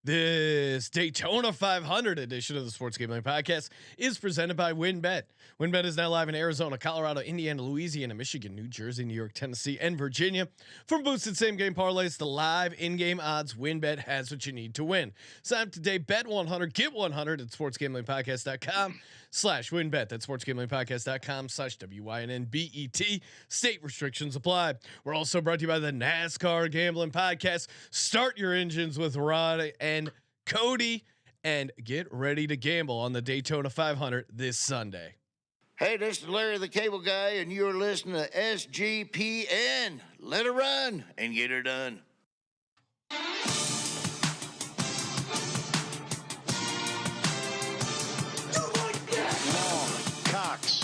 This Daytona 500 edition of the Sports Gambling Podcast is presented by WynnBet. WynnBet is now live in Arizona, Colorado, Indiana, Louisiana, Michigan, New Jersey, New York, Tennessee, and Virginia. From boosted same-game parlays to live in-game odds, WynnBet has what you need to win. Sign up today, bet 100, get 100 at sportsgamblingpodcast.com/WynnBet. That's sportsgamblingpodcast.com/WYNNBET. State restrictions apply. We're also brought to you by the NASCAR Gambling Podcast. Start your engines with Rod and Cody and get ready to gamble on the Daytona 500 this Sunday. Hey, this is Larry the Cable Guy, and you're listening to SGPN. Let her run and get her done. Cox.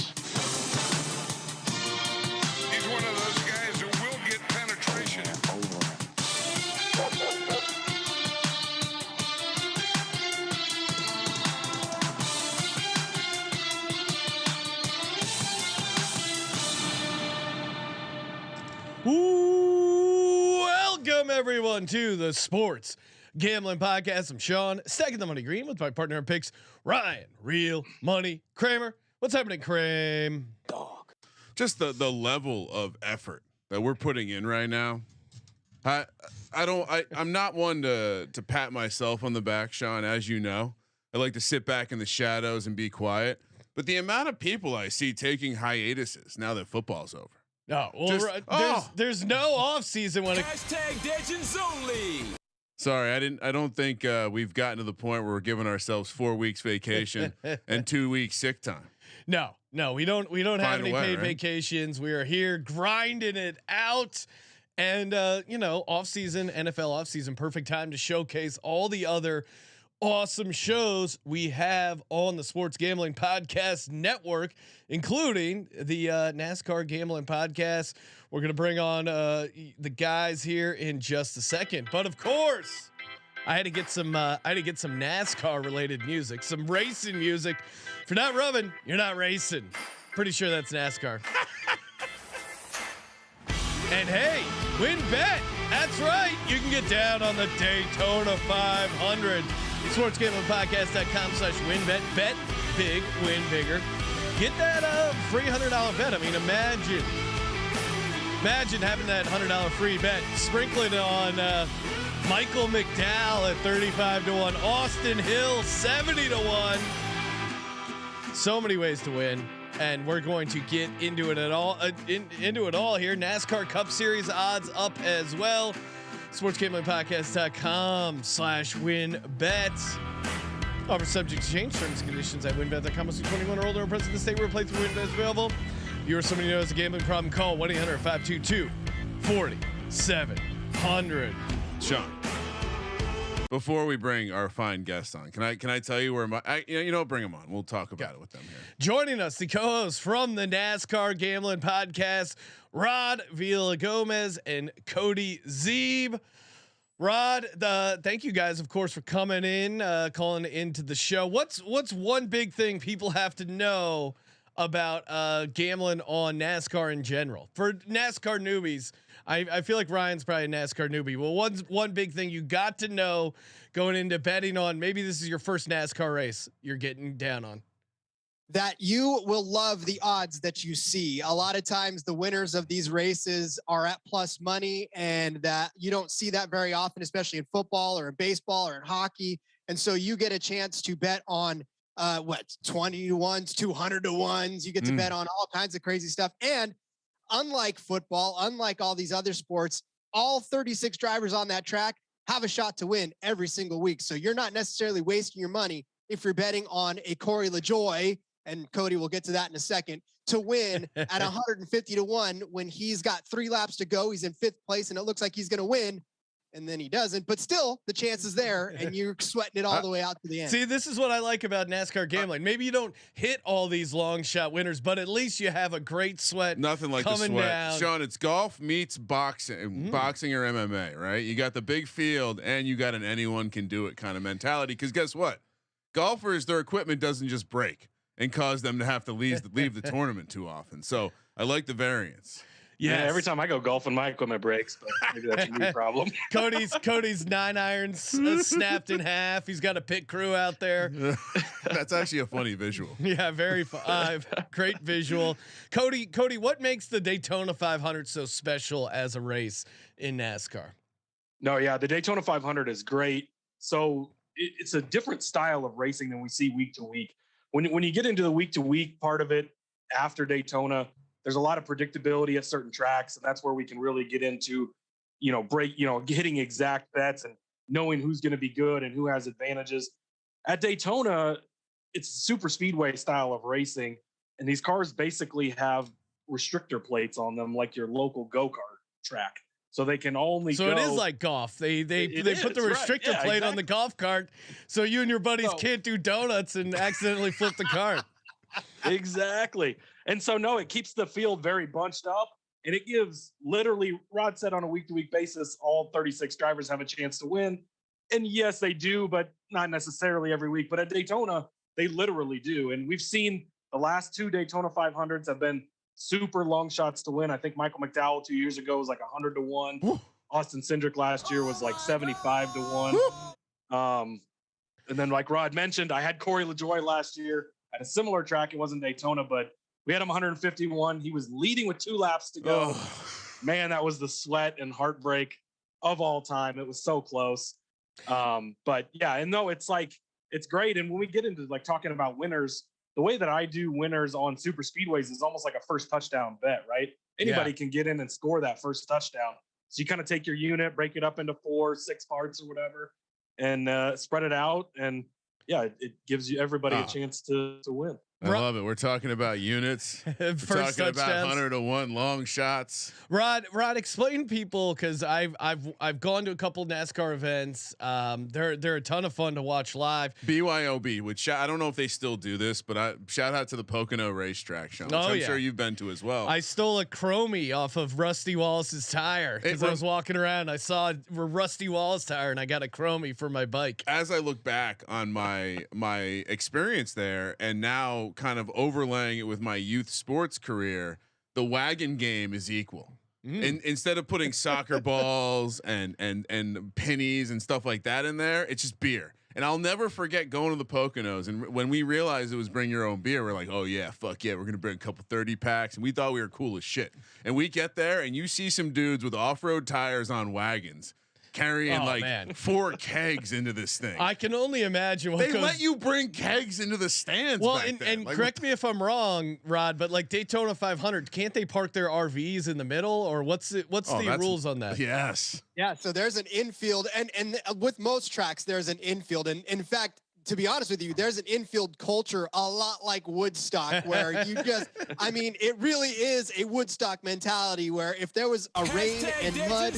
He's one of those guys who will get penetration. Welcome everyone to the Sports Gambling Podcast. I'm Sean, stacking the money green with my partner in picks, Ryan, Real Money Kramer. What's happening, Kramer? Dog. Just the level of effort that we're putting in right now. I'm not one to pat myself on the back, Sean, as you know. I like to sit back in the shadows and be quiet. But the amount of people I see taking hiatuses now that football's over. No, well, there's no off season when #Legends only. Sorry, I don't think we've gotten to the point where we're giving ourselves 4 weeks vacation and 2 weeks sick time. No, we don't have any paid vacations. We are here grinding it out, and off season, NFL off season, perfect time to showcase all the other awesome shows we have on the Sports Gambling Podcast Network, including the NASCAR Gambling Podcast. We're going to bring on the guys here in just a second, but of course, I had to get some NASCAR related music, some racing music. If you're not rubbing, you're not racing. Pretty sure that's NASCAR. And hey, WynnBet. That's right. You can get down on the Daytona 500. SportsGamblingPodcast.com/WynnBet. Bet big, win bigger. Get that free $100 bet. I mean, imagine having that $100 free bet. Sprinkle it on Michael McDowell at 35-1, Austin Hill 70-1. So many ways to win, and we're going to get into it into it all here. NASCAR Cup Series odds up as well. SportsGamblingPodcast.com/WynnBet. Offer subject to change. Terms and conditions at WynnBet.com. Must be 21 or older and present in the state where play through WynnBet is available. If you or somebody who knows a gambling problem, call 1-800-522-4700. Sean, before we bring our fine guest on, can I tell you where bring them on. We'll talk about it with them here. Joining us, the co-host from the NASCAR Gambling Podcast, Rod Villagomez and Cody Zeeb. Rod, thank you guys, of course, for coming in, calling into the show. What's one big thing people have to know about gambling on NASCAR in general? For NASCAR newbies, I feel like Ryan's probably a NASCAR newbie. Well, one big thing you got to know going into betting on, maybe this is your first NASCAR race you're getting down on, that you will love the odds that you see. A lot of times the winners of these races are at plus money, and that you don't see that very often, especially in football or in baseball or in hockey. And so you get a chance to bet on 20 to 1s, 200 to 1s. You get to bet on all kinds of crazy stuff. And unlike football, unlike all these other sports, all 36 drivers on that track have a shot to win every single week. So you're not necessarily wasting your money if you're betting on a Corey LaJoie, and Cody, we'll get to that in a second, to win at 150 to 1 when he's got 3 laps to go. He's in 5th place and it looks like he's going to win. And then he doesn't, but still the chance is there, and you're sweating it all the way out to the end. See, this is what I like about NASCAR gambling. Maybe you don't hit all these long shot winners, but at least you have a great sweat. Nothing like the sweat, down. Sean. It's golf meets boxing, boxing or MMA, right? You got the big field, and you got an anyone can do it kind of mentality. Because guess what? Golfers, their equipment doesn't just break and cause them to have to leave the tournament too often. So I like the variance. Yeah, every time I go golfing, my equipment breaks, but maybe that's a me problem. Cody's 9 irons snapped in half. He's got a pit crew out there. That's actually a funny visual. Yeah, very great visual. Cody, what makes the Daytona 500 so special as a race in NASCAR? No, yeah, the Daytona 500 is great. So it's a different style of racing than we see week to week. When you get into the week to week part of it after Daytona, there's a lot of predictability at certain tracks, and that's where we can really get into, hitting exact bets and knowing who's going to be good and who has advantages. At Daytona, it's super speedway style of racing, and these cars basically have restrictor plates on them, like your local go-kart track. So they can only so go. It is like golf. They put the restrictor plate on the golf cart, so you and your buddies can't do donuts and accidentally flip the cart. Exactly. And so, no, it keeps the field very bunched up, and it gives literally, Rod said, on a week-to-week basis, all 36 drivers have a chance to win. And yes, they do, but not necessarily every week. But at Daytona, they literally do. And we've seen the last 2 Daytona 500s have been super long shots to win. I think Michael McDowell 2 years ago was like 100 to 1. Woo. Austin Cindric last year was like 75 to 1. And then, like Rod mentioned, I had Corey LaJoie last year at a similar track. It wasn't Daytona, but we had him 151. He was leading with 2 laps to go. Man, that was the sweat and heartbreak of all time. It was so close. But yeah, and no, it's great. And when we get into like talking about winners, the way that I do winners on super speedways is almost like a first touchdown bet, right? Anybody can get in and score that first touchdown. So you kind of take your unit, break it up into 4, 6 parts or whatever, and spread it out. And yeah, it gives you everybody a chance to win. I love it. We're talking about units. We're talking about 100 to 1 long shots. Rod, explain people, because I've gone to a couple NASCAR events. They're a ton of fun to watch live. BYOB, which I don't know if they still do this, but shout out to the Pocono racetrack, Sean, which I'm sure you've been to as well. I stole a Chromie off of Rusty Wallace's tire because I was walking around. I saw a Rusty Wallace tire and I got a Chromie for my bike. As I look back on my experience there, and now kind of overlaying it with my youth sports career, the wagon game is equal. And instead of putting soccer balls and pennies and stuff like that in there, it's just beer. And I'll never forget going to the Poconos, and when we realized it was bring your own beer, we're like, oh yeah, fuck yeah, we're gonna bring a couple 30 packs, and we thought we were cool as shit. And we get there, and you see some dudes with off-road tires on wagons carrying 4 kegs into this thing. I can only imagine what they let you bring kegs into the stands. Well, and correct me if I'm wrong, Rod, but like Daytona 500, can't they park their RVs in the middle, or what's the rules on that? Yes. Yeah. So there's an infield, and with most tracks, there's an infield, and in fact, to be honest with you, there's an infield culture a lot like Woodstock, where you just, I mean, it really is a Woodstock mentality where if there was a rain and mud,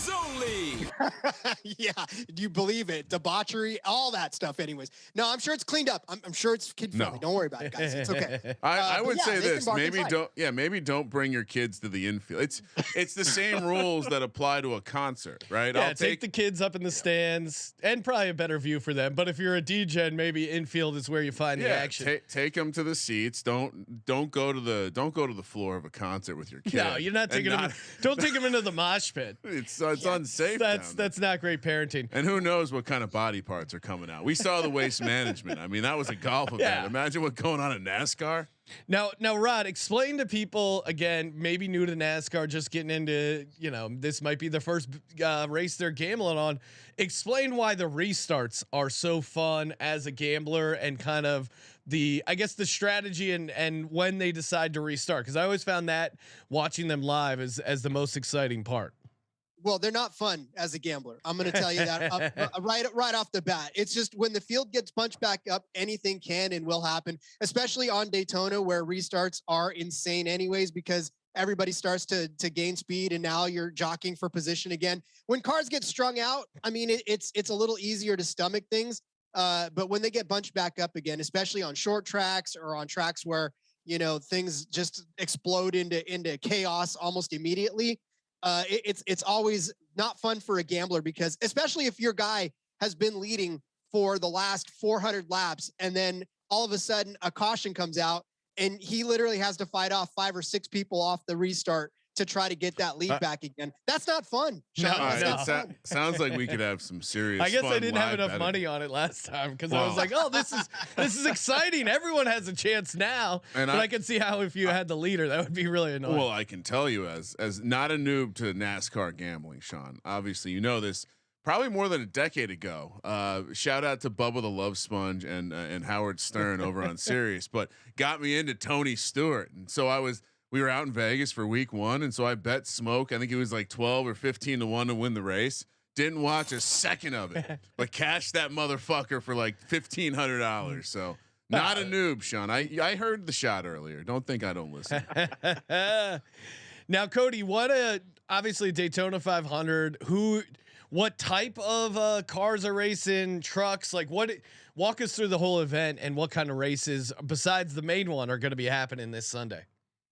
yeah, do you believe it? Debauchery, all that stuff. Anyways, no, I'm sure it's cleaned up. I'm sure it's kid friendly. Don't worry about it, guys. It's okay. I would say this: maybe don't bring your kids to the infield. It's the same rules that apply to a concert, right? Yeah, take the kids up in the stands, and probably a better view for them. But if you're a DJ, maybe infield is where you find the action. Take them to the seats. Don't go to the floor of a concert with your kid. No, you're not taking them. Don't take them into the mosh pit. It's unsafe. That's not great parenting. And who knows what kind of body parts are coming out? We saw the Waste Management. I mean, that was a golf event. Yeah. Imagine what's going on in NASCAR. Now, Rod, explain to people again, maybe new to NASCAR, just getting into, this might be the first race they're gambling on. Explain why the restarts are so fun as a gambler, and kind of the strategy and when they decide to restart. Because I always found that watching them live as the most exciting part. Well, they're not fun as a gambler. I'm going to tell you that right off the bat. It's just when the field gets punched back up, anything can and will happen, especially on Daytona, where restarts are insane anyways, because everybody starts to gain speed, and now you're jockeying for position again. When cars get strung out, I mean, it's a little easier to stomach things. But when they get bunched back up again, especially on short tracks or on tracks where, things just explode into chaos almost immediately, it's always not fun for a gambler, because especially if your guy has been leading for the last 400 laps, and then all of a sudden a caution comes out and he literally has to fight off 5 or 6 people off the restart to try to get that lead back again. That's not fun. Sean. Sounds like we could have some serious. I guess fun I didn't have live enough betting. money on it last time because I was like, oh, this is exciting. Everyone has a chance now. And but I can see how if you had the leader, that would be really annoying. Well, I can tell you as not a noob to NASCAR gambling, Sean. Obviously, you know this. Probably more than a decade ago. Shout out to Bubba the Love Sponge and Howard Stern over on Sirius, but got me into Tony Stewart. And so we were out in Vegas for week 1. And so I bet Smoke. I think it was like 12 or 15 to 1 to win the race. Didn't watch a second of it, but cashed that motherfucker for like $1,500. So not a noob, Sean. I heard the shot earlier. Don't think I don't listen. Now, Cody, obviously Daytona 500, what type of cars are racing, trucks? Like walk us through the whole event and what kind of races besides the main one are going to be happening this Sunday.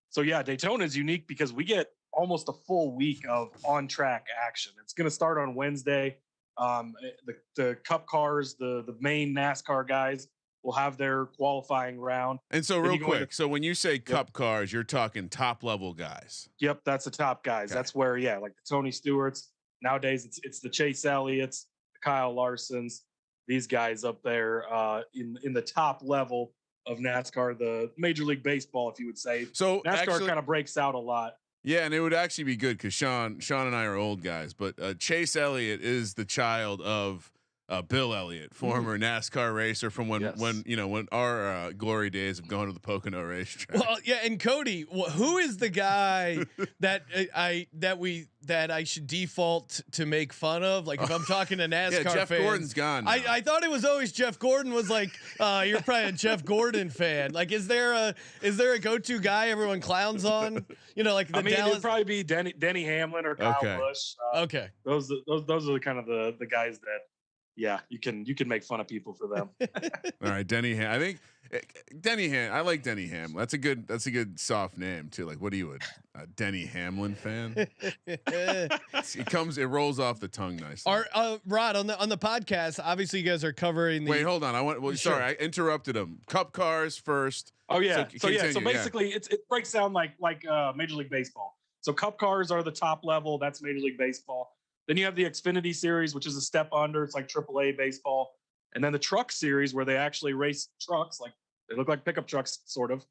So yeah, Daytona is unique because we get almost a full week of on track action. It's going to start on Wednesday. The Cup cars, the main NASCAR guys will have their qualifying round. And so real quick, so when you say Cup cars, you're talking top level guys. Yep, that's the top guys. Okay. That's where like the Tony Stewarts. Nowadays, it's the Chase Elliott's, the Kyle Larsons, these guys up there in the top level of NASCAR, the Major League Baseball, if you would say. So NASCAR kind of breaks out a lot. Yeah, and it would actually be good because Sean and I are old guys, but Chase Elliott is the child of Bill Elliott, former NASCAR racer from when our glory days of going to the Pocono racetrack. Well, yeah, and Cody, who is the guy that I should default to make fun of? Like if I'm talking to NASCAR Jeff fans, Gordon's gone now. I thought it was always Jeff Gordon. Was like you're probably a Jeff Gordon fan. Like is there a go-to guy everyone clowns on? Like the Dallas. It'd probably be Denny Hamlin or Kyle Busch. Okay, those are the kind of the guys that. Yeah, you can make fun of people for them. All right, Denny Ham. I think Denny Ham. I like Denny Ham. That's a good soft name too. Like, what are you, a Denny Hamlin fan? It rolls off the tongue nicely. Rod, on the podcast, obviously you guys are covering the. Wait, hold on. Sorry, I interrupted him. Cup cars first. Oh yeah. So basically, it breaks down like Major League Baseball. So Cup cars are the top level. That's Major League Baseball. Then you have the Xfinity Series, which is a step under. It's like AAA baseball. And then the Truck Series, where they actually race trucks, like they look like pickup trucks, sort of.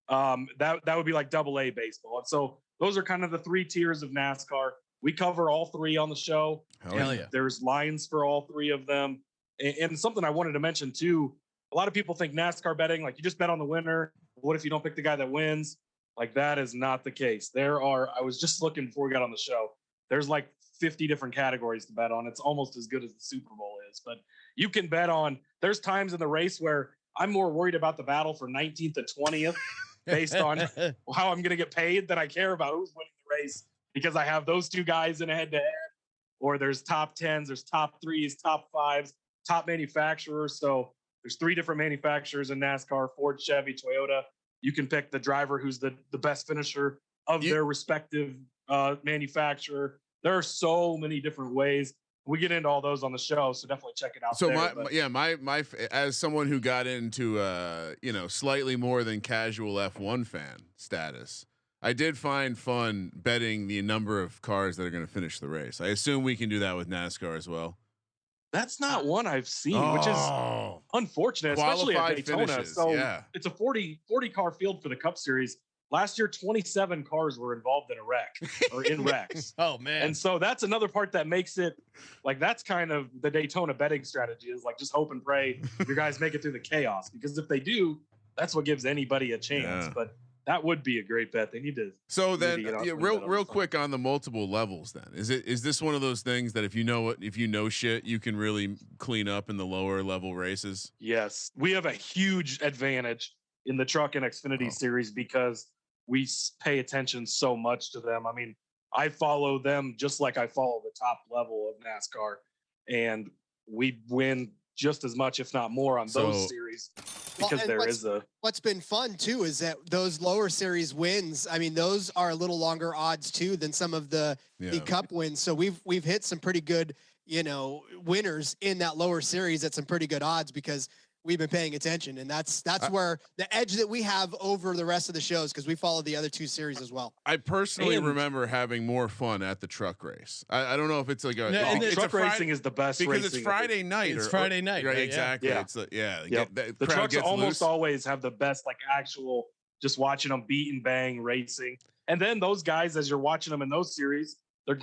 That would be like AA baseball. And so those are kind of the 3 tiers of NASCAR. We cover all 3 on the show. Hell yeah. There's lines for all 3 of them. And something I wanted to mention too, a lot of people think NASCAR betting, like you just bet on the winner. What if you don't pick the guy that wins? Like that is not the case. I was just looking before we got on the show. There's like 50 different categories to bet on. It's almost as good as the Super Bowl is, but you can bet on, there's times in the race where I'm more worried about the battle for 19th and 20th based on how I'm going to get paid than I care about who's winning the race, because I have those 2 guys in a head to head, or there's top 10s, there's top 3s, top 5s, top manufacturers. So there's 3 different manufacturers in NASCAR, Ford, Chevy, Toyota. You can pick the driver who's the best finisher of their respective manufacturer. There are so many different ways. We get into all those on the show, so definitely check it out. So my as someone who got into slightly more than casual F1 fan status, I did find fun betting the number of cars that are going to finish the race. I assume we can do that with NASCAR as well. That's not one I've seen, which is unfortunate, especially at Daytona. Finishes, it's a 40 car field for the Cup Series. Last year, 27 cars were involved in a wreck or in wrecks. Oh man. And so that's another part that makes it like, that's kind of the Daytona betting strategy, is like, just hope and pray your guys make it through the chaos, because if they do, that's what gives anybody a chance. Yeah. But that would be a great bet. They need to. So then real quick on the multiple levels then, is this one of those things that if you know shit, you can really clean up in the lower level races? Yes. We have a huge advantage in the Truck and Xfinity series because we pay attention so much to them. I mean, I follow them just like I follow the top level of NASCAR, and we win just as much, if not more, on those series, because what's been fun too is that those lower series wins, I mean, those are a little longer odds too than some of the Cup wins. So we've hit some pretty good, winners in that lower series at some pretty good odds, because we've been paying attention, and that's where the edge that we have over the rest of the shows, because we follow the other two series as well. I personally remember having more fun at the truck race. I don't know if it's like it's truck racing is the best because it's Friday night. It's Friday night, right? Right? Exactly. Yeah. It's the trucks almost always have the best, like actual, just watching them beat and bang racing. And then those guys, as you're watching them in those series, a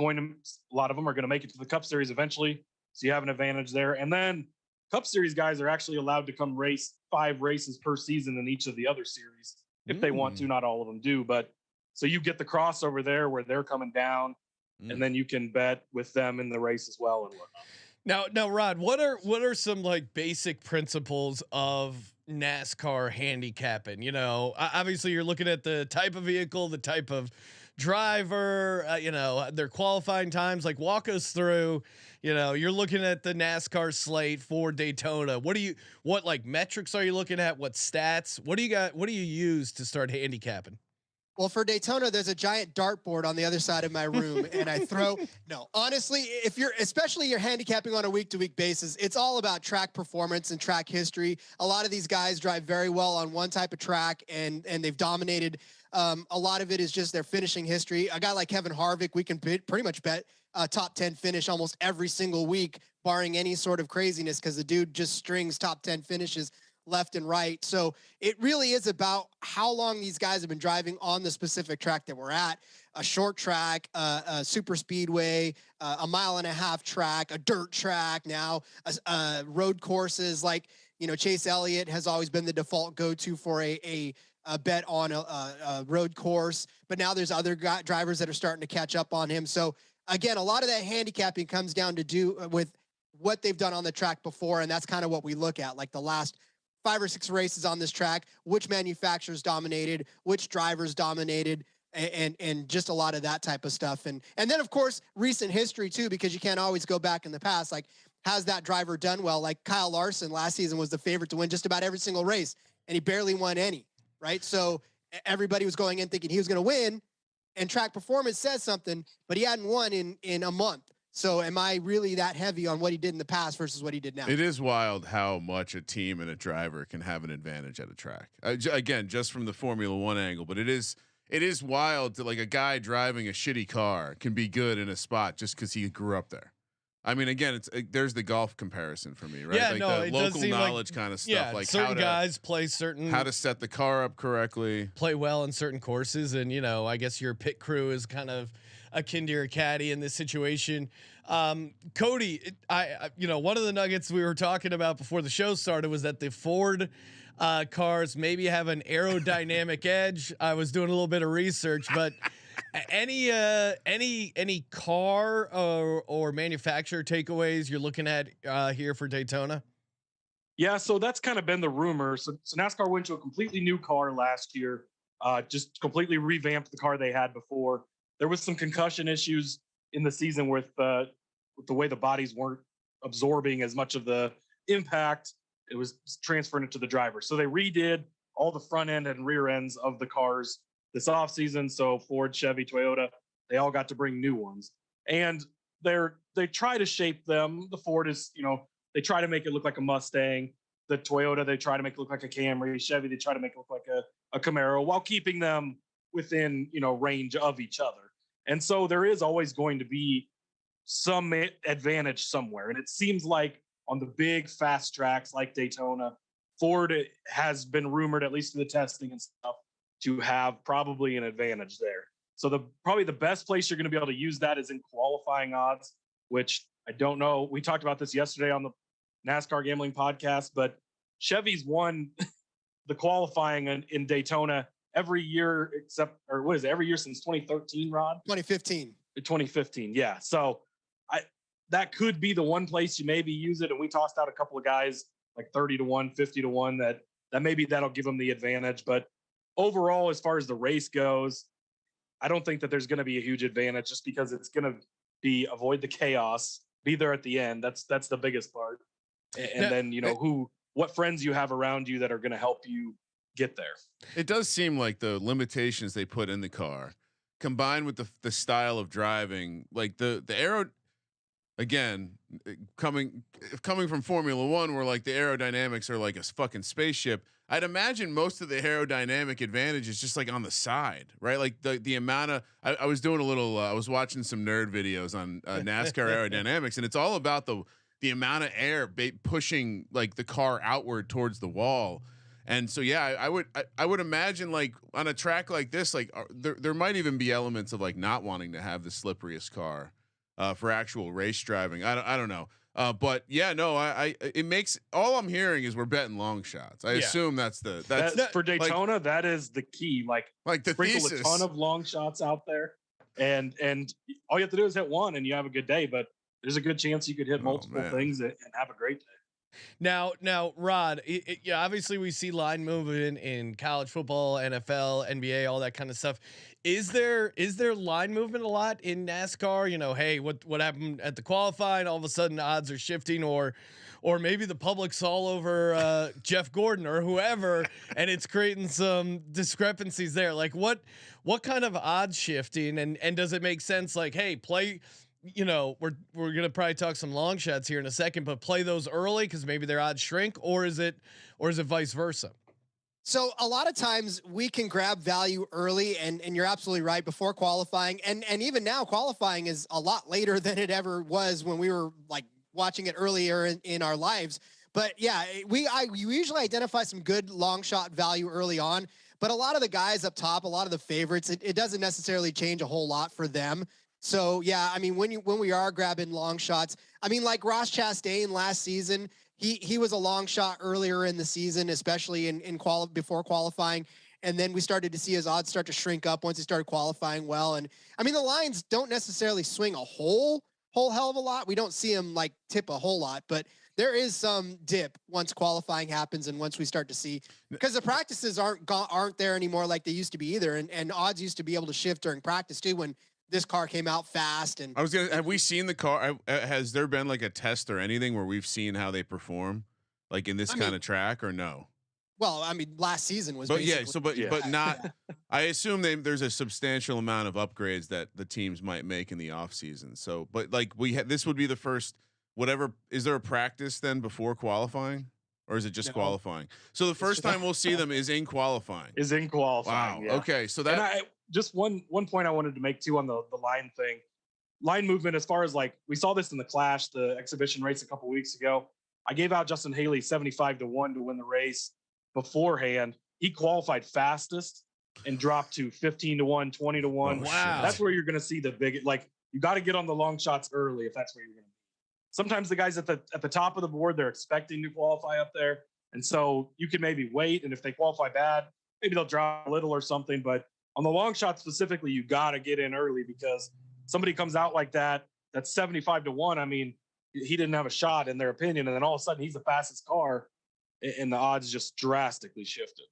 lot of them are going to make it to the Cup Series eventually. So you have an advantage there. And then Cup Series guys are actually allowed to come race 5 races per season in each of the other series if they want to. Not all of them do, but so you get the crossover there where they're coming down, and then you can bet with them in the race as well and whatnot. Now, Rod, what are some like basic principles of NASCAR handicapping? You know, obviously you're looking at the type of vehicle, the type of driver, their qualifying times. Like, walk us through. You're looking at the NASCAR slate for Daytona. What like metrics are you looking at? What stats? What do you got? What do you use to start handicapping? Well, for Daytona, there's a giant dartboard on the other side of my room, and I honestly, especially you're handicapping on a week-to-week basis, it's all about track performance and track history. A lot of these guys drive very well on one type of track, and they've dominated. A lot of it is just their finishing history. A guy like Kevin Harvick, we can pretty much bet a top 10 finish almost every single week, barring any sort of craziness, because the dude just strings top 10 finishes left and right. So it really is about how long these guys have been driving on the specific track that we're at. A short track, a super speedway, a 1.5 mile track, a dirt track, now road courses. Like, Chase Elliott has always been the default go-to for a bet on a road course, but now there's other drivers that are starting to catch up on him. So again, a lot of that handicapping comes down to do with what they've done on the track before. And that's kind of what we look at, like the last 5 or 6 races on this track, which manufacturers dominated, which drivers dominated, and just a lot of that type of stuff. And then of course, recent history too, because you can't always go back in the past. Like, has that driver done well? Like Kyle Larson last season was the favorite to win just about every single race, and he barely won any, right? So everybody was going in thinking he was going to win, and track performance says something, but he hadn't won in a month. So am I really that heavy on what he did in the past versus what he did now? It is wild how much a team and a driver can have an advantage at a track. Again, just from the Formula One angle, but it is wild that like a guy driving a shitty car can be good in a spot just because he grew up there. I mean, again, there's the golf comparison for me, right? Yeah, like no, the it local does knowledge kind of stuff. Yeah, like certain guys play how to set the car up correctly, play well in certain courses, and I guess your pit crew is kind of akin to your caddy in this situation. Cody, one of the nuggets we were talking about before the show started was that the Ford cars maybe have an aerodynamic edge. I was doing a little bit of research, but any car or manufacturer takeaways you're looking at here for Daytona? Yeah, so that's kind of been the rumor. So NASCAR went to a completely new car last year, just completely revamped the car they had before. There was some concussion issues in the season with the way the bodies weren't absorbing as much of the impact. It was transferring it to the driver. So they redid all the front end and rear ends of the cars this offseason. So Ford, Chevy, Toyota, they all got to bring new ones. And they try to shape them. The Ford is, they try to make it look like a Mustang. The Toyota, they try to make it look like a Camry. Chevy, they try to make it look like a Camaro, while keeping them within, range of each other. And so there is always going to be some advantage somewhere. And it seems like on the big fast tracks like Daytona, Ford has been rumored, at least in the testing and stuff, to have probably an advantage there. So probably the best place you're going to be able to use that is in qualifying odds, which I don't know. We talked about this yesterday on the NASCAR Gambling Podcast, but Chevy's won the qualifying in Daytona every year every year since 2013, Rod? 2015. 2015, yeah. So that could be the one place you maybe use it. And we tossed out a couple of guys like 30-1, 50-1 that maybe that'll give them the advantage. But overall, as far as the race goes, I don't think that there's going to be a huge advantage, just because it's going to be avoid the chaos, be there at the end. That's the biggest part. And then, what friends you have around you that are going to help you get there. It does seem like the limitations they put in the car, combined with the style of driving, like the again, coming from Formula One, where like the aerodynamics are like a fucking spaceship. I'd imagine most of the aerodynamic advantage is just like on the side, right? Like the amount of I was doing a little. I was watching some nerd videos on NASCAR aerodynamics, and it's all about the amount of air pushing like the car outward towards the wall. And so, yeah, I would imagine like on a track like this, like there might even be elements of like not wanting to have the slipperiest car for actual race driving. I don't know. But yeah, no, it makes, all I'm hearing is we're betting long shots. I assume that's for Daytona. Like, that is the key. Like the sprinkle thesis. A ton of long shots out there, and all you have to do is hit one, and you have a good day. But there's a good chance you could hit multiple things and have a great day. Now, Rod, yeah, obviously we see line movement in college football, NFL, NBA, all that kind of stuff. Is there line movement a lot in NASCAR? You know, hey, what happened at the qualifying? All of a sudden, odds are shifting, or maybe the public's all over Jeff Gordon or whoever, and it's creating some discrepancies there. Like, what kind of odds shifting, and does it make sense? Like, hey, play. You know, we're gonna probably talk some long shots here in a second, but play those early because maybe their odds shrink, or is it vice versa? So a lot of times we can grab value early, and you're absolutely right, before qualifying, and even now qualifying is a lot later than it ever was when we were like watching it earlier in our lives. But yeah, we usually identify some good long shot value early on, but a lot of the guys up top, a lot of the favorites, it doesn't necessarily change a whole lot for them. So yeah, I mean, when we are grabbing long shots, I mean, like Ross Chastain last season, he was a long shot earlier in the season, especially before qualifying, and then we started to see his odds start to shrink up once he started qualifying well. And I mean, the lines don't necessarily swing a whole hell of a lot. We don't see them like tip a whole lot, but there is some dip once qualifying happens and once we start to see, because the practices aren't there anymore like they used to be either, and odds used to be able to shift during practice too when this car came out fast. And have we seen the car? Has there been like a test or anything where we've seen how they perform, like in this kind of track, or no? Well, I mean, last season was. But but not. I assume there's a substantial amount of upgrades that the teams might make in the off season. So, but like this would be the first. Whatever, is there a practice then before qualifying, or is it just qualifying? So the first time we'll see them is in qualifying. Wow. Yeah. Okay, so that. Just one point I wanted to make too on the line thing, line movement, as far as like, we saw this in the Clash, the exhibition race a couple weeks ago. I gave out Justin Haley 75-1 to win the race beforehand. He qualified fastest and dropped to 15-1, 20-1. Oh, wow. That's where you're going to see the big, like, you got to get on the long shots early if that's where you're going to be. Sometimes the guys at the top of the board, they're expecting to qualify up there. And so you can maybe wait. And if they qualify bad, maybe they'll drop a little or something, but on the long shot specifically, you got to get in early, because somebody comes out like that's 75-1. I mean, he didn't have a shot in their opinion. And then all of a sudden he's the fastest car, and the odds just drastically shifted.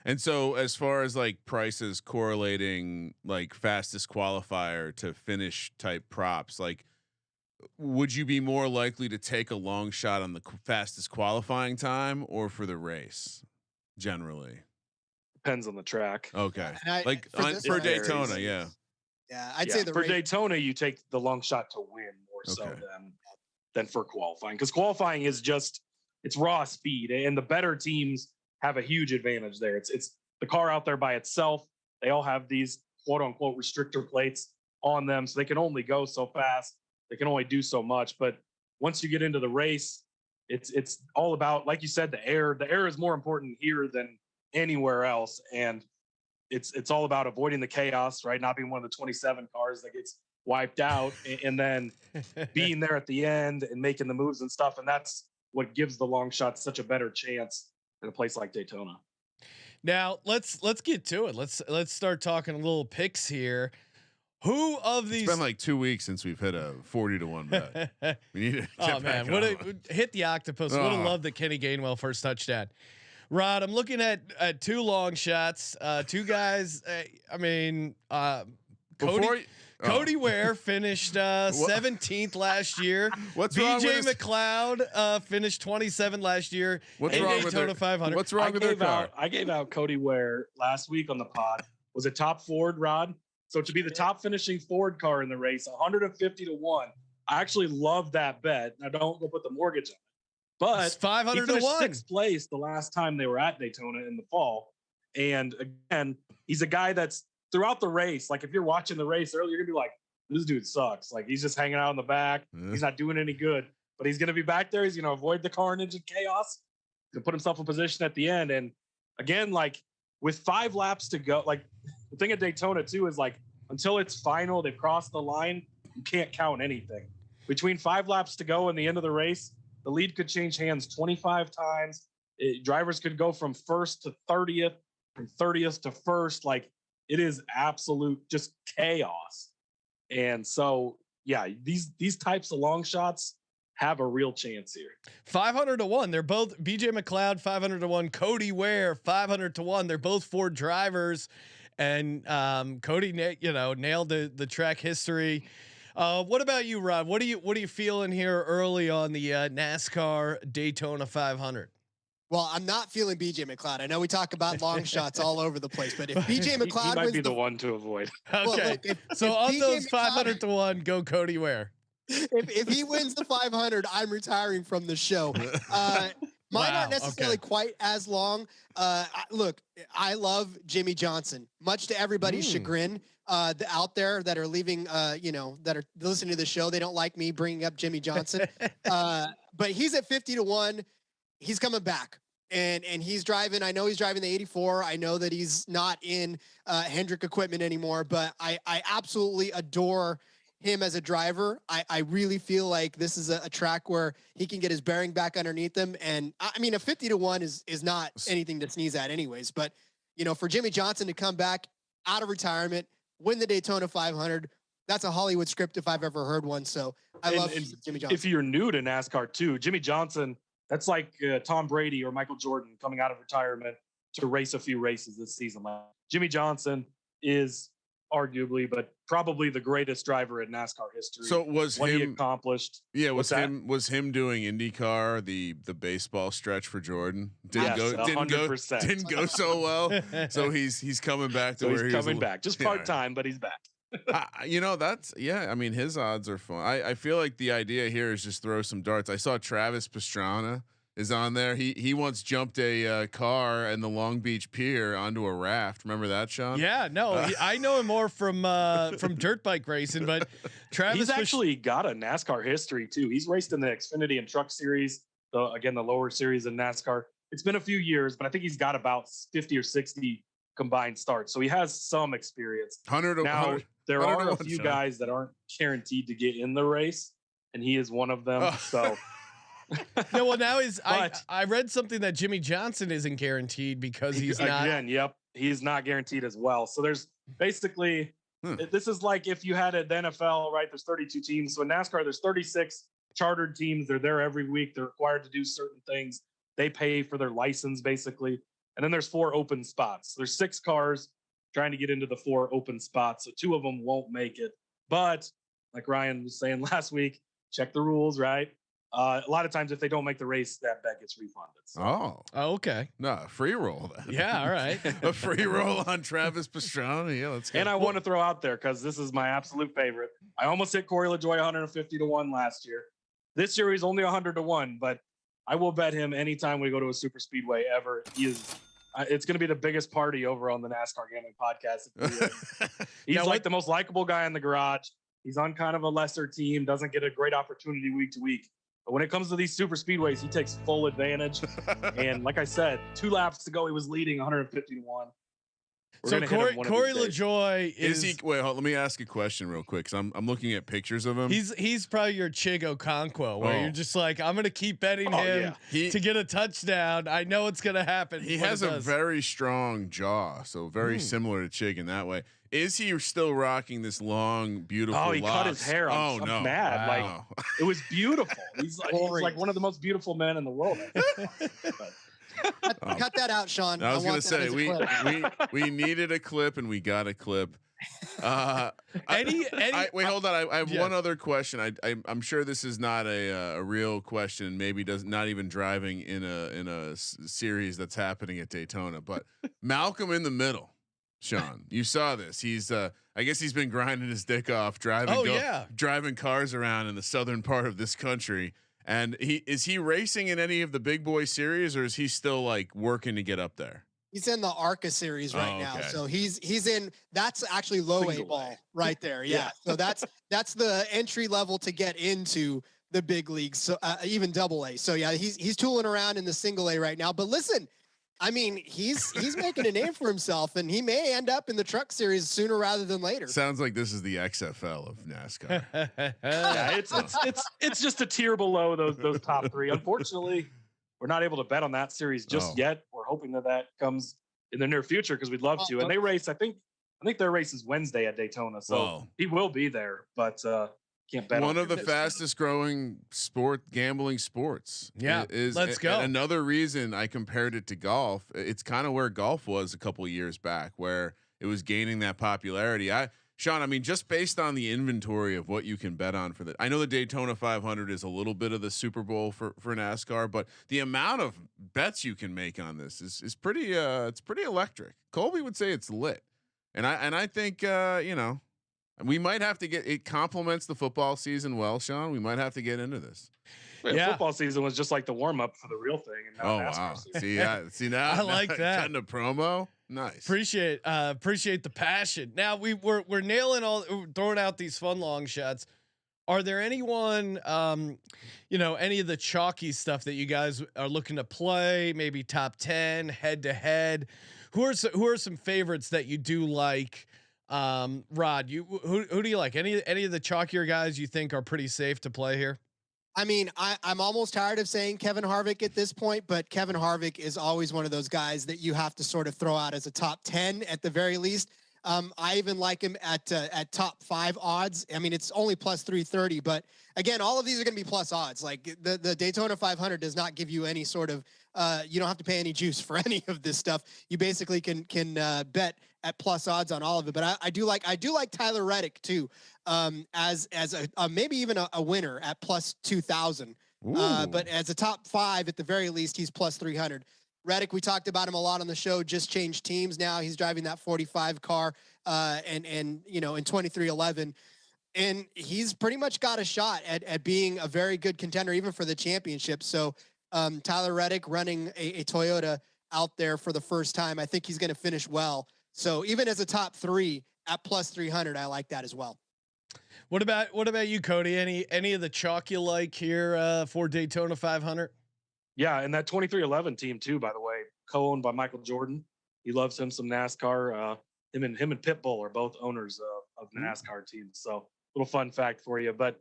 And so as far as like prices correlating like fastest qualifier to finish type props, like would you be more likely to take a long shot on the fastest qualifying time or for the race generally? Depends on the track. Okay. For Daytona, yeah. Yeah, I'd say for Daytona, you take the long shot to win more so than for qualifying, because qualifying is it's raw speed, and the better teams have a huge advantage there. It's the car out there by itself. They all have these quote unquote restrictor plates on them, so they can only go so fast. They can only do so much. But once you get into the race, it's all about, like you said, the air. The air is more important here than anywhere else, and it's all about avoiding the chaos, right? Not being one of the 27 cars that gets wiped out, and then being there at the end and making the moves and stuff. And that's what gives the long shot such a better chance in a place like Daytona. Now let's get to it. Let's start talking a little picks here. Who of these? It's been like 2 weeks since we've hit a 40-1 bet. We need to get back on. Hit the octopus. Would have loved the Kenny Gainwell first touchdown. Rod, I'm looking at two long shots, two guys. Cody Ware finished 17th last year. What's wrong with BJ McLeod finished 27 last year. What's wrong with Daytona 500? What's wrong with their car? I gave out Cody Ware last week on the pod. Was a top Ford, Rod. So to be the top finishing Ford car in the race, 150-1, I actually love that bet. Now don't go put the mortgage on it. But It's 500 to 1. Sixth place the last time they were at Daytona in the fall. And again, he's a guy that's throughout the race. Like if you're watching the race earlier, you're gonna be like, this dude sucks. Like he's just hanging out in the back. He's not doing any good. But he's gonna be back there. He's gonna avoid the carnage and chaos to put himself in position at the end. And again, like with 5 laps to go, like the thing at Daytona too is like until it's final, they've crossed the line, you can't count anything. Between 5 laps to go and the end of the race, the lead could change hands 25 times. Drivers could go from first to 30th, from 30th to first. Like it is absolute just chaos. And so, yeah, these types of long shots have a real chance here. 500 to 1. They're both BJ McLeod 500 to 1. Cody Ware 500 to 1. They're both Ford drivers, and Cody, nailed the track history. What about you, Rod? What are you feeling here early on the NASCAR Daytona 500? Well, I'm not feeling BJ McLeod. I know we talk about long shots all over the place, but if BJ McLeod he might be the one to avoid. Okay, well, look, so of those 500 to 1, go Cody Ware. If he wins the 500, I'm retiring from the show. Mine aren't necessarily quite as long. Look, I love Jimmy Johnson, much to everybody's chagrin. Out there that are leaving, that are listening to the show, they don't like me bringing up Jimmy Johnson. But he's at 50 to 1. He's coming back, and he's driving. I know he's driving the 84. I know that he's not in Hendrick equipment anymore, but I absolutely adore him as a driver. I really feel like this is a track where he can get his bearing back underneath him. And I mean, a 50 to 1 is not anything to sneeze at anyways, but for Jimmy Johnson to come back out of retirement, win the Daytona 500, that's a Hollywood script if I've ever heard one. So I love Jimmy Johnson. If you're new to NASCAR too, Jimmy Johnson, that's like Tom Brady or Michael Jordan coming out of retirement to race a few races this season. Jimmy Johnson is arguably, but probably the greatest driver in NASCAR history. So was what him he accomplished? Yeah, was him doing IndyCar, the baseball stretch for Jordan? Didn't go so well. So he's coming back to where he's coming back, just part time, but he's back. I mean, his odds are fun. I feel like the idea here is just throw some darts. I saw Travis Pastrana is on there. He once jumped a car in the Long Beach Pier onto a raft. Remember that, Sean? Yeah, no, I know him more from dirt bike racing, but Travis he's actually got a NASCAR history too. He's raced in the Xfinity and Truck Series, the lower series in NASCAR. It's been a few years, but I think he's got about 50 or 60 combined starts, so he has some experience. Now there are a few guys that aren't guaranteed to get in the race, and he is one of them. So. No, well now I read something that Jimmy Johnson isn't guaranteed because he's not. Again, yep, he's not guaranteed as well. So there's basically this is like if you had the NFL, right? There's 32 teams. So in NASCAR, there's 36 chartered teams. They're there every week. They're required to do certain things. They pay for their license basically, and then there's 4 open spots. There's 6 cars trying to get into the 4 open spots. So 2 of them won't make it. But like Ryan was saying last week, check the rules, right? A lot of times, if they don't make the race, that bet gets refunded. So. Oh, okay. No, free roll. Then. Yeah, all right. A free roll on Travis Pastrana. Yeah, let's go. And I want to throw out there because this is my absolute favorite. I almost hit Corey LaJoie 150 to 1 last year. This year he's only 100 to 1, but I will bet him anytime we go to a super speedway ever. He is. It's going to be the biggest party over on the NASCAR Gambling Podcast. He's the most likable guy in the garage. He's on kind of a lesser team, doesn't get a great opportunity week to week. But when it comes to these super speedways, he takes full advantage. And like I said, 2 laps to go, he was leading 150 to 1. So Corey LaJoie is he? Wait, let me ask a question real quick. Cause I'm looking at pictures of him. He's probably your Chigo Conquo, where you're just like, I'm gonna keep betting him to get a touchdown. I know it's gonna happen. He has a very strong jaw, so very similar to Chig in that way. Is he still rocking this long, beautiful? Oh, he cut his hair. I'm mad. Wow. Like it was beautiful. He's like one of the most beautiful men in the world. Cut that out, Sean. I was going to say we needed a clip and we got a clip. Wait, hold on. I have one other question. I'm sure this is not a real question. Maybe not even driving in a series that's happening at Daytona. But Malcolm in the Middle, Sean, you saw this. He's I guess he's been grinding his dick off driving cars around in the southern part of this country. And is he racing in any of the big boy series, or is he still like working to get up there? He's in the ARCA series right now. So he's in, that's actually low A ball right there. Yeah. So that's the entry level to get into the big leagues. So even double A. So yeah, he's tooling around in the single A right now, but listen, I mean, he's making a name for himself, and he may end up in the truck series sooner rather than later. Sounds like this is the XFL of NASCAR. Yeah, it's just a tier below those top three. Unfortunately, we're not able to bet on that series just yet. We're hoping that comes in the near future because we'd love to. And they race. I think their race is Wednesday at Daytona, so he will be there. But can't bet. One of the fastest growing gambling sports. Yeah, let's go. Another reason I compared it to golf. It's kind of where golf was a couple of years back, where it was gaining that popularity. Sean, I mean, just based on the inventory of what you can bet on for I know the Daytona 500 is a little bit of the Super Bowl for NASCAR, but the amount of bets you can make on this is pretty. It's pretty electric. Colby would say it's lit, and I think we might have to it complements the football season well, Sean. We might have to get into this. Yeah, football season was just like the warm up for the real thing. And now wow! See now I like that. Cutting a promo. Nice. Appreciate the passion. Now we're nailing throwing out these fun long shots. Are there anyone, any of the chalky stuff that you guys are looking to play? Maybe top 10 head to head. Who are some favorites that you do like? Rod, who do you like? Any of the chalkier guys you think are pretty safe to play here? I mean, I'm almost tired of saying Kevin Harvick at this point, but Kevin Harvick is always one of those guys that you have to sort of throw out as a top 10 at the very least. I even like him at top 5 odds. I mean, it's only plus 330, but again, all of these are going to be plus odds. Like the Daytona 500 does not give you any sort of, you don't have to pay any juice for any of this stuff. You basically can bet at plus odds on all of it. But I do like Tyler Reddick too, as a maybe even a winner at plus 2,000. But as a top 5 at the very least, he's plus 300. Reddick, we talked about him a lot on the show, just changed teams now. He's driving that 45 car and in 2311. And he's pretty much got a shot at being a very good contender, even for the championship. So Tyler Reddick running a Toyota out there for the first time. I think he's going to finish well. So even as a top 3 at plus 300, I like that as well. What about you, Cody? Any of the chalk you like here for Daytona 500? Yeah, and that 2311 team too, by the way, co-owned by Michael Jordan. He loves him some NASCAR. Him and Pitbull are both owners of NASCAR teams. So little fun fact for you. But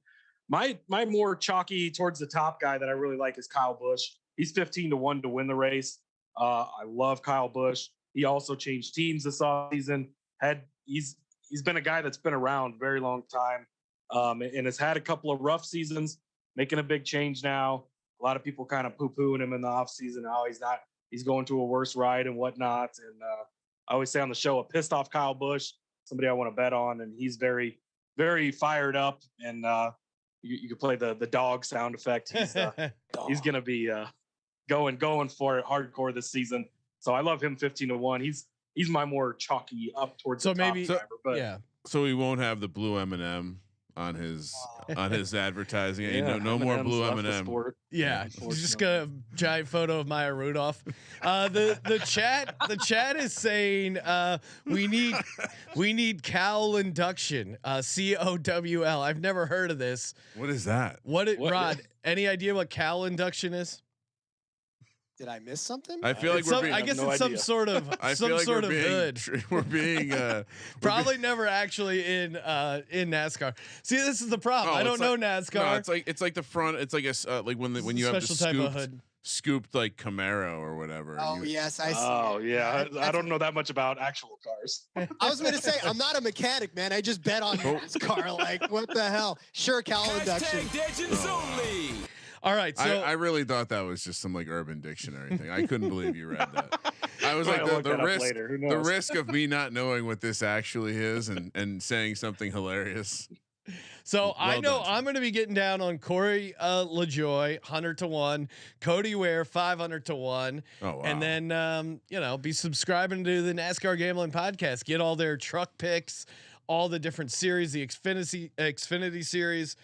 my more chalky towards the top guy that I really like is Kyle Busch. He's 15-1 to win the race. I love Kyle Busch. He also changed teams this offseason. He's been a guy that's been around a very long time, and has had a couple of rough seasons, making a big change now. A lot of people kind of poo-pooing him in the offseason. How he's going to a worse ride and whatnot. And I always say on the show, a pissed off Kyle Busch, somebody I want to bet on, and he's very, very fired up. And you can play the dog sound effect. He's going to be going for it hardcore this season. So I love him 15-1. He's my more chalky up towards the top driver. But yeah. So he won't have the blue M&M on his advertising. No more blue M&M. Yeah, he's just got a giant photo of Maya Rudolph. The chat is saying we need cowl induction. COWL. I've never heard of this. What is that? Rod? Any idea what cowl induction is? Did I miss something? I feel like I guess it's some sort of hood. We're being probably never actually in NASCAR. See, this is the problem. I don't know NASCAR. No, it's like the front. It's like like when you have the scooped like Camaro or whatever. Oh yes, I see. Oh yeah, I don't know that much about actual cars. I was going to say I'm not a mechanic, man. I just bet on NASCAR. Like what the hell? Sure, cowl induction. All right, so I really thought that was just some like Urban Dictionary thing. I couldn't believe you read that. I was like the risk of me not knowing what this actually is and saying something hilarious. So I know I'm going to be getting down on Corey LaJoy 100-1, Cody Ware 500-1, and then be subscribing to the NASCAR Gambling Podcast. Get all their truck picks, all the different series, the Xfinity series.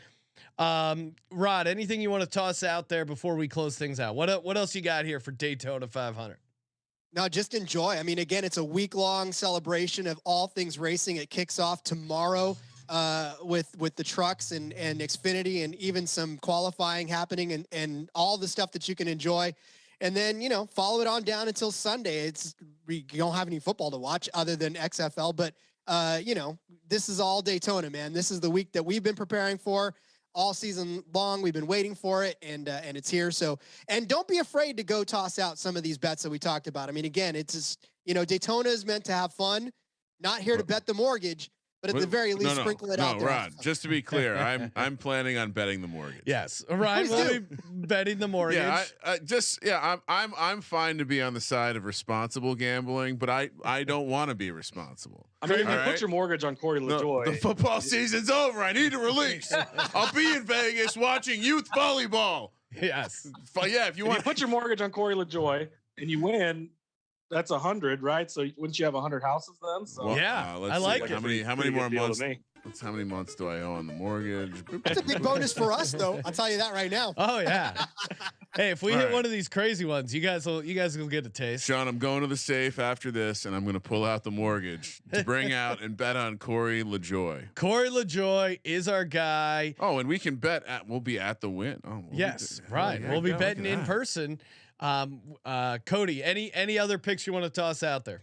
Rod, anything you want to toss out there before we close things out? What else you got here for Daytona 500? No, just enjoy. I mean, again, it's a week-long celebration of all things racing. It kicks off tomorrow with the trucks and Xfinity, and even some qualifying happening, and all the stuff that you can enjoy. And then, follow it on down until Sunday. You don't have any football to watch other than XFL, but this is all Daytona, man. This is the week that we've been preparing for all season long. We've been waiting for it, and it's here. So, and don't be afraid to go toss out some of these bets that we talked about. I mean, again, it's just, Daytona is meant to have fun, not here to bet the mortgage, but at the very least, sprinkle it out there. Rod, just to be clear, I'm planning on betting the mortgage. Yes, Ryan will be betting the mortgage. Yeah, I'm fine to be on the side of responsible gambling, but I don't want to be responsible. I mean, if you put your mortgage on Corey LaJoy, the football season's over. I need a release. I'll be in Vegas watching youth volleyball. Yes, yeah. If you put your mortgage on Corey LaJoy and you win, that's 100, right? So wouldn't you have 100 houses then? So well, I like it. How many more months? How many months do I owe on the mortgage? That's a big bonus for us, though. I'll tell you that right now. Oh yeah. Hey, if we hit one of these crazy ones, you guys will get a taste. Sean, I'm going to the safe after this, and I'm going to pull out the mortgage to bring out and bet on Corey LaJoy. Corey LaJoy is our guy. Oh, and we can bet we'll be at the Wynn. Oh, yes, right. We'll be betting in person. Cody, any other picks you want to toss out there?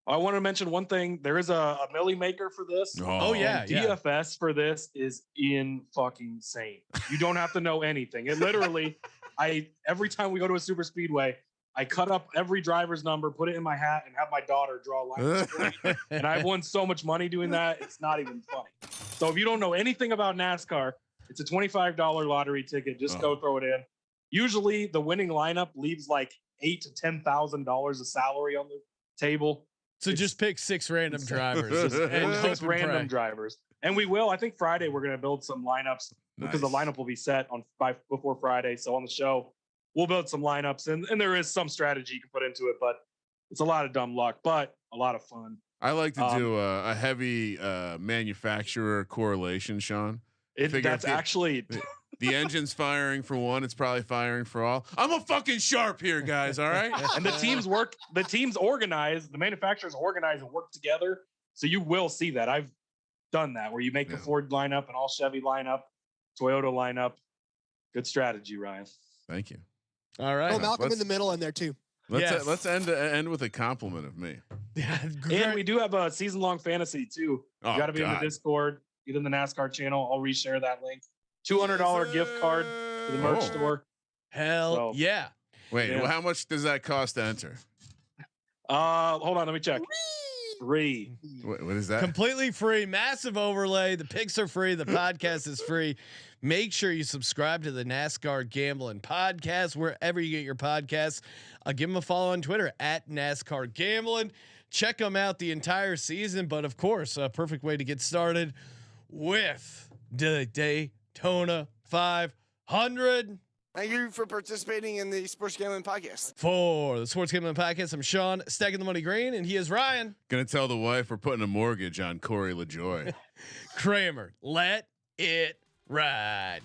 I want to mention one thing. There is a Millie maker for this. Oh yeah, DFS for this is insane. You don't have to know anything. It literally, every time we go to a super speedway, I cut up every driver's number, put it in my hat, and have my daughter draw a line for me. And I've won so much money doing that. It's not even funny. So if you don't know anything about NASCAR, it's a $25 lottery ticket. Just go throw it in. Usually the winning lineup leaves like $8,000 to $10,000 of salary on the table. So just pick 6 random drivers and 6 random drivers. And we will. I think Friday we're going to build some lineups because the lineup will be set before Friday. So on the show, we'll build some lineups, and there is some strategy you can put into it, but it's a lot of dumb luck, but a lot of fun. I like to do a heavy manufacturer correlation, Sean. That's actually the engine's firing for one. It's probably firing for all. I'm a fucking sharp here, guys. All right. And the teams organize, the manufacturers organize and work together. So you will see that. I've done that where you make the Ford lineup, an all Chevy lineup, Toyota lineup. Good strategy, Ryan. Thank you. All right. Oh, Malcolm in the middle in there too. Let's end with a compliment of me. And we do have a season-long fantasy too. You got to be in the Discord. Get in the NASCAR channel. I'll reshare that link. $200 gift card to the merch store. Hell yeah. Wait, well, how much does that cost to enter? Hold on, let me check. Free. What is that? Completely free. Massive overlay. The picks are free. The podcast is free. Make sure you subscribe to the NASCAR Gambling Podcast wherever you get your podcasts. Give them a follow on Twitter at NASCAR Gambling. Check them out the entire season. But of course, a perfect way to get started with the Daytona 500. Thank you for participating in the Sports Gambling Podcast. For the Sports Gambling Podcast, I'm Sean, stacking the money green, and he is Ryan. Gonna tell the wife we're putting a mortgage on Corey LaJoy. Kramer, let it ride.